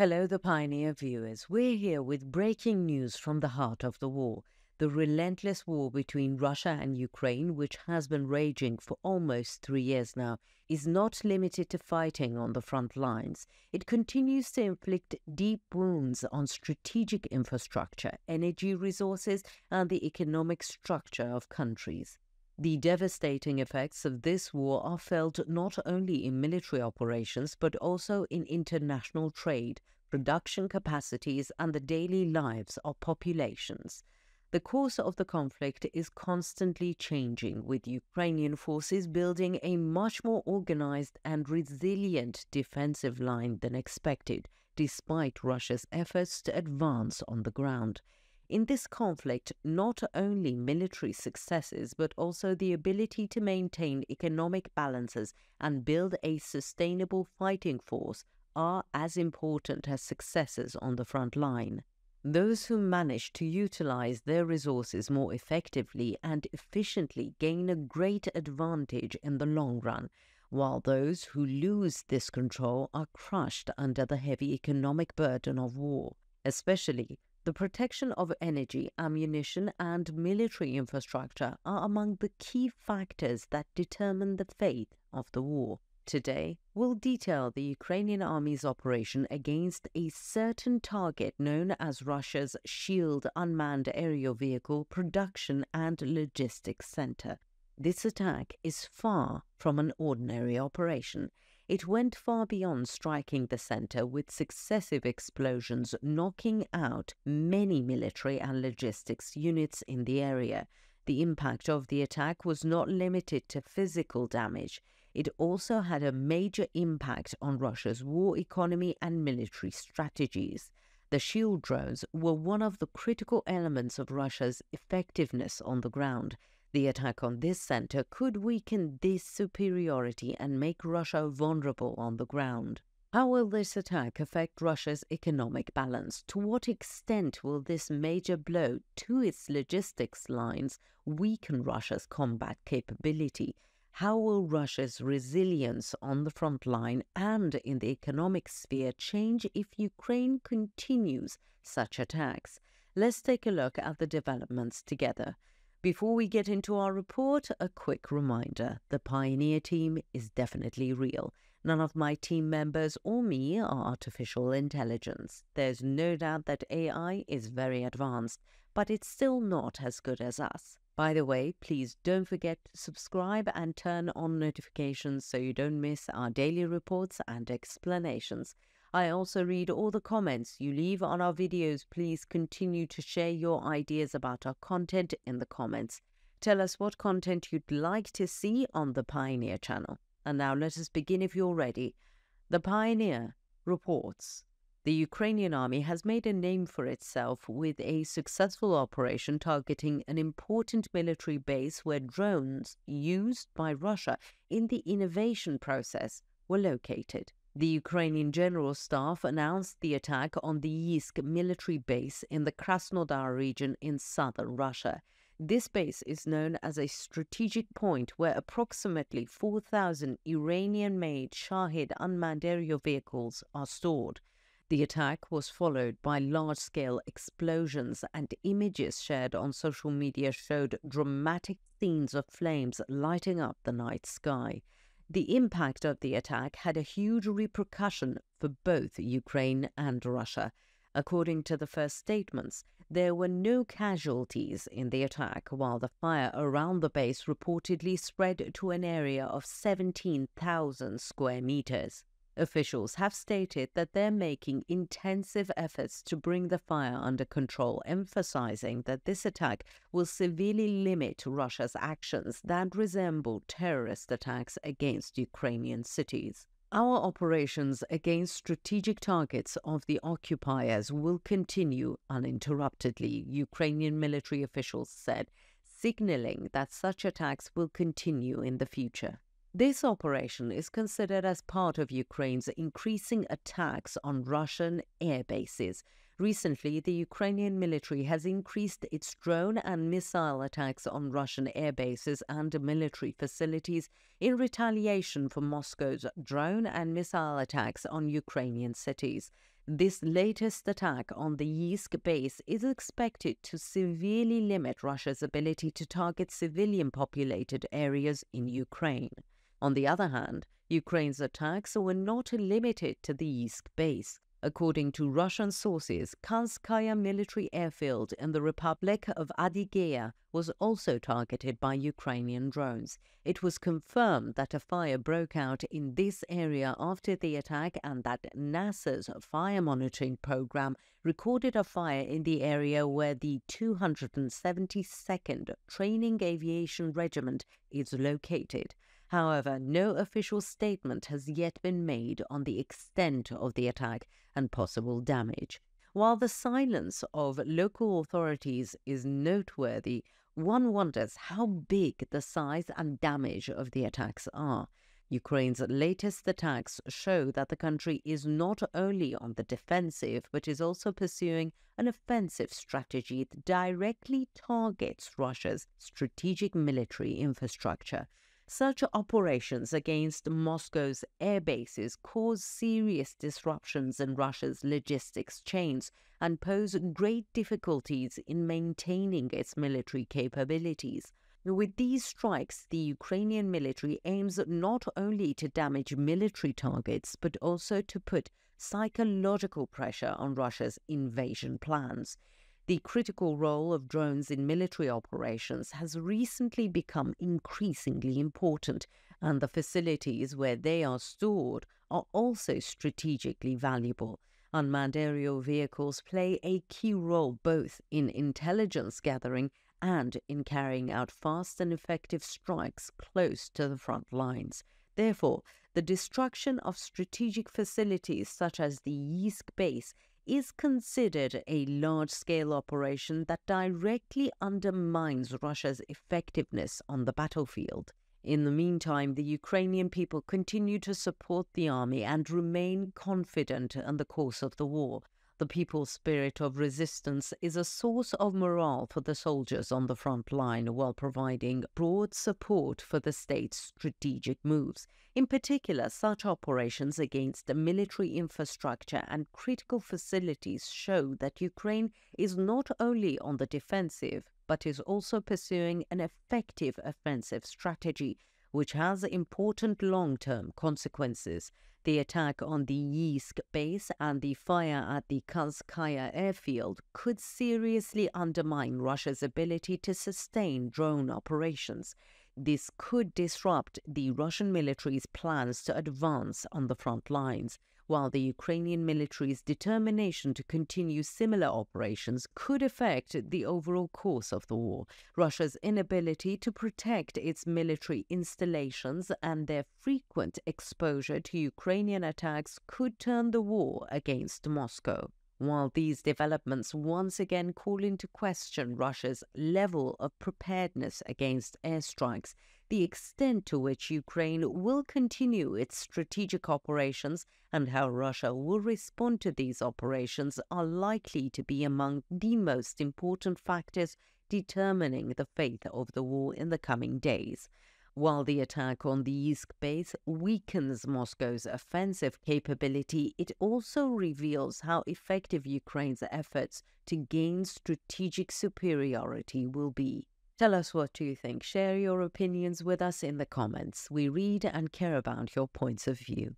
Hello, the Pioneer viewers. We're here with breaking news from the heart of the war. The relentless war between Russia and Ukraine, which has been raging for almost 3 years now, is not limited to fighting on the front lines. It continues to inflict deep wounds on strategic infrastructure, energy resources, and the economic structure of countries. The devastating effects of this war are felt not only in military operations but also in international trade, production capacities, and the daily lives of populations. The course of the conflict is constantly changing, with Ukrainian forces building a much more organized and resilient defensive line than expected, despite Russia's efforts to advance on the ground. In this conflict, not only military successes but also the ability to maintain economic balances and build a sustainable fighting force are as important as successes on the front line. Those who manage to utilize their resources more effectively and efficiently gain a great advantage in the long run, while those who lose this control are crushed under the heavy economic burden of war. Especially, the protection of energy, ammunition, and military infrastructure are among the key factors that determine the fate of the war. Today, we'll detail the Ukrainian army's operation against a certain target known as Russia's Shield unmanned aerial vehicle production and logistics center. This attack is far from an ordinary operation. It went far beyond striking the center, with successive explosions knocking out many military and logistics units in the area. The impact of the attack was not limited to physical damage. It also had a major impact on Russia's war economy and military strategies. The Shield drones were one of the critical elements of Russia's effectiveness on the ground. The attack on this center could weaken this superiority and make Russia vulnerable on the ground. How will this attack affect Russia's economic balance? To what extent will this major blow to its logistics lines weaken Russia's combat capability? How will Russia's resilience on the front line and in the economic sphere change if Ukraine continues such attacks? Let's take a look at the developments together. Before we get into our report, a quick reminder: the Pioneer team is definitely real. None of my team members or me are artificial intelligence. There's no doubt that AI is very advanced, but it's still not as good as us. By the way, please don't forget to subscribe and turn on notifications so you don't miss our daily reports and explanations. I also read all the comments you leave on our videos. Please continue to share your ideas about our content in the comments. Tell us what content you'd like to see on the Pioneer channel. And now let us begin if you're ready. The Pioneer reports. The Ukrainian army has made a name for itself with a successful operation targeting an important military base where drones used by Russia in the innovation process were located. The Ukrainian General Staff announced the attack on the Yeisk military base in the Krasnodar region in southern Russia. This base is known as a strategic point where approximately 4,000 Iranian-made Shahid unmanned aerial vehicles are stored. The attack was followed by large-scale explosions, and images shared on social media showed dramatic scenes of flames lighting up the night sky. The impact of the attack had a huge repercussion for both Ukraine and Russia. According to the first statements, there were no casualties in the attack, while the fire around the base reportedly spread to an area of 17,000 square meters. Officials have stated that they're making intensive efforts to bring the fire under control, emphasizing that this attack will severely limit Russia's actions that resemble terrorist attacks against Ukrainian cities. Our operations against strategic targets of the occupiers will continue uninterruptedly, Ukrainian military officials said, signaling that such attacks will continue in the future. This operation is considered as part of Ukraine's increasing attacks on Russian air bases. Recently, the Ukrainian military has increased its drone and missile attacks on Russian air bases and military facilities in retaliation for Moscow's drone and missile attacks on Ukrainian cities. This latest attack on the Yeisk base is expected to severely limit Russia's ability to target civilian-populated areas in Ukraine. On the other hand, Ukraine's attacks were not limited to the Yeisk base. According to Russian sources, Kanskaya military airfield in the Republic of Adygea was also targeted by Ukrainian drones. It was confirmed that a fire broke out in this area after the attack and that NASA's fire monitoring program recorded a fire in the area where the 272nd Training Aviation Regiment is located. However, no official statement has yet been made on the extent of the attack and possible damage. While the silence of local authorities is noteworthy, one wonders how big the size and damage of the attacks are. Ukraine's latest attacks show that the country is not only on the defensive, but is also pursuing an offensive strategy that directly targets Russia's strategic military infrastructure. Such operations against Moscow's air bases cause serious disruptions in Russia's logistics chains and pose great difficulties in maintaining its military capabilities. With these strikes, the Ukrainian military aims not only to damage military targets, but also to put psychological pressure on Russia's invasion plans. The critical role of drones in military operations has recently become increasingly important, and the facilities where they are stored are also strategically valuable. Unmanned aerial vehicles play a key role both in intelligence gathering and in carrying out fast and effective strikes close to the front lines. Therefore, the destruction of strategic facilities such as the Yeisk base is considered a large-scale operation that directly undermines Russia's effectiveness on the battlefield. In the meantime, the Ukrainian people continue to support the army and remain confident in the course of the war. The people's spirit of resistance is a source of morale for the soldiers on the front line while providing broad support for the state's strategic moves. In particular, such operations against the military infrastructure and critical facilities show that Ukraine is not only on the defensive, but is also pursuing an effective offensive strategy, which has important long-term consequences. The attack on the Yeisk base and the fire at the Kanskaya airfield could seriously undermine Russia's ability to sustain drone operations. This could disrupt the Russian military's plans to advance on the front lines, while the Ukrainian military's determination to continue similar operations could affect the overall course of the war. Russia's inability to protect its military installations and their frequent exposure to Ukrainian attacks could turn the war against Moscow. While these developments once again call into question Russia's level of preparedness against airstrikes, the extent to which Ukraine will continue its strategic operations and how Russia will respond to these operations are likely to be among the most important factors determining the fate of the war in the coming days. While the attack on the Yeisk base weakens Moscow's offensive capability, it also reveals how effective Ukraine's efforts to gain strategic superiority will be. Tell us what you think. Share your opinions with us in the comments. We read and care about your points of view.